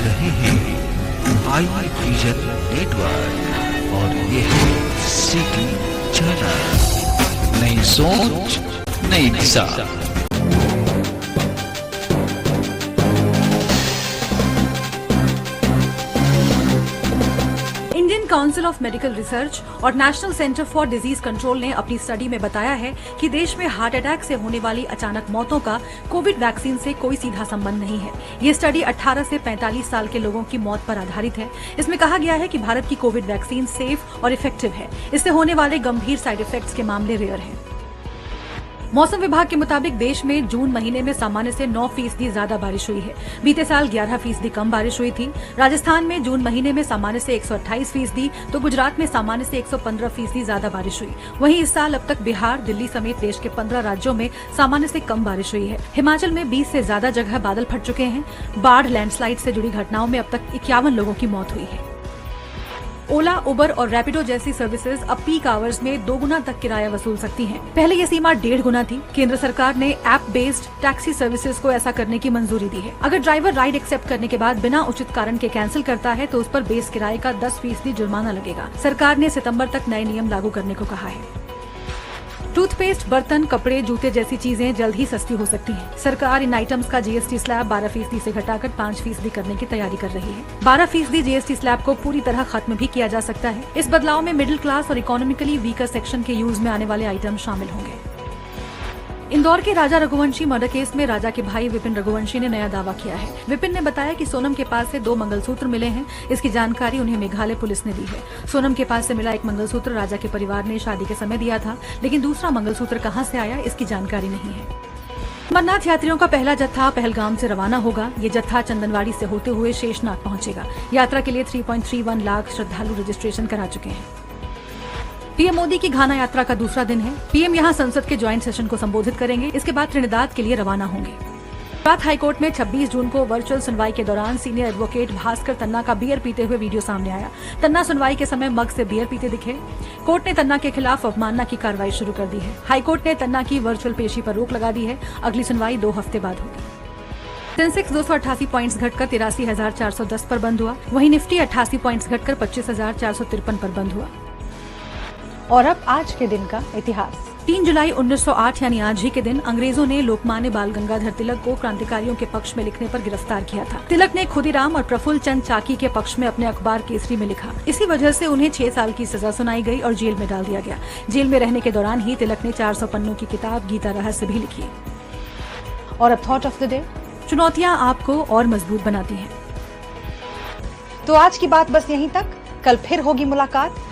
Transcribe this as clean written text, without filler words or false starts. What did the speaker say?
रहे हैं eye vision network और ये है सिटी चैनल। नई सोच नई दिशा। Indian council of medical research और national centre for disease control ने अपनी स्टडी में बताया है कि देश में हार्ट अटैक से होने वाली अचानक मौतों का कोविड वैक्सीन से कोई सीधा संबंध नहीं है। ये स्टडी 18 से 45 साल के लोगों की मौत पर आधारित है। इसमें कहा गया है कि भारत की कोविड वैक्सीन सेफ और इफेक्टिव है। इससे होने वाले गंभीर साइड इफेक्ट्स के मामले रेयर हैं। मौसम विभाग के मुताबिक देश में जून महीने में सामान्य से 9% ज्यादा बारिश हुई है। बीते साल 11% कम बारिश हुई थी। राजस्थान में जून महीने में सामान्य से 128%, तो गुजरात में सामान्य से 115% ज्यादा बारिश हुई। वहीं इस साल अब तक बिहार, दिल्ली समेत देश के 15 राज्यों में सामान्य से कम बारिश हुई है। हिमाचल में 20 से ज्यादा जगह बादल फट चुके हैं। बाढ़, लैंडस्लाइड से जुड़ी घटनाओं में अब तक 51 लोगों की मौत हुई है। ओला, उबर और रैपिडो जैसी सर्विसेज अब पीक आवर्स में 2 गुना तक किराया वसूल सकती हैं। पहले ये सीमा 1.5 गुना थी। केंद्र सरकार ने ऐप बेस्ड टैक्सी सर्विसेज को ऐसा करने की मंजूरी दी है। अगर ड्राइवर राइड एक्सेप्ट करने के बाद बिना उचित कारण के कैंसिल करता है तो उस पर बेस किराए का 10% जुर्माना लगेगा। सरकार ने सितंबर तक नए नियम लागू करने को कहा है। टूथपेस्ट, बर्तन, कपड़े, जूते जैसी चीजें जल्द ही सस्ती हो सकती हैं। सरकार इन आइटम्स का जीएसटी स्लैब 12% से घटाकर 5% करने की तैयारी कर रही है। 12% जीएसटी स्लैब को पूरी तरह खत्म भी किया जा सकता है। इस बदलाव में मिडिल क्लास और इकोनॉमिकली वीकर सेक्शन के यूज में आने वाले आइटम शामिल होंगे। इंदौर के राजा रघुवंशी मर्डर केस में राजा के भाई विपिन रघुवंशी ने नया दावा किया है। विपिन ने बताया कि सोनम के पास से 2 मंगलसूत्र मिले हैं। इसकी जानकारी उन्हें मेघालय पुलिस ने दी है। सोनम के पास से मिला एक मंगलसूत्र राजा के परिवार ने शादी के समय दिया था, लेकिन दूसरा मंगलसूत्र कहां से आया इसकी जानकारी नहीं है। अमरनाथ यात्रियों का पहला जत्था पहलगाम से रवाना होगा। ये जत्था चंदनवाड़ी से होते हुए शेषनाग पहुंचेगा। यात्रा के लिए 3.31 लाख श्रद्धालु रजिस्ट्रेशन करा चुके हैं। पीएम मोदी की घाना यात्रा का दूसरा दिन है। पीएम यहां संसद के ज्वाइंट सेशन को संबोधित करेंगे। इसके बाद त्रिनिदाद के लिए रवाना होंगे। गुजरात हाईकोर्ट में 26 जून को वर्चुअल सुनवाई के दौरान सीनियर एडवोकेट भास्कर तन्ना का बियर पीते हुए वीडियो सामने आया। तन्ना सुनवाई के समय मग से बियर पीते दिखे। कोर्ट ने तन्ना के खिलाफ अवमानना की कार्रवाई शुरू कर दी है। हाईकोर्ट ने तन्ना की वर्चुअल पेशी पर रोक लगा दी है। अगली सुनवाई 2 हफ्ते बाद होगी। सेंसेक्स 288 पॉइंट्स घटकर 83,410 पर बंद हुआ। वहीं निफ्टी 88 पॉइंट्स घटकर 25,453 पर बंद हुआ। और अब आज के दिन का इतिहास। 3 जुलाई 1908 यानी आज ही के दिन अंग्रेजों ने लोकमान्य बाल गंगाधर तिलक को क्रांतिकारियों के पक्ष में लिखने पर गिरफ्तार किया था। तिलक ने खुदीराम और प्रफुल्ल चंद चाकी के पक्ष में अपने अखबार केसरी में लिखा। इसी वजह से उन्हें 6 साल की सजा सुनाई गई और जेल में डाल दिया गया। जेल में रहने के दौरान ही तिलक ने 400 पन्नों की किताब गीता रहस्य भी लिखी। और अब थॉट ऑफ द डे, चुनौतियां आपको और मजबूत बनाती हैं। तो आज की बात बस यहीं तक। कल फिर होगी मुलाकात।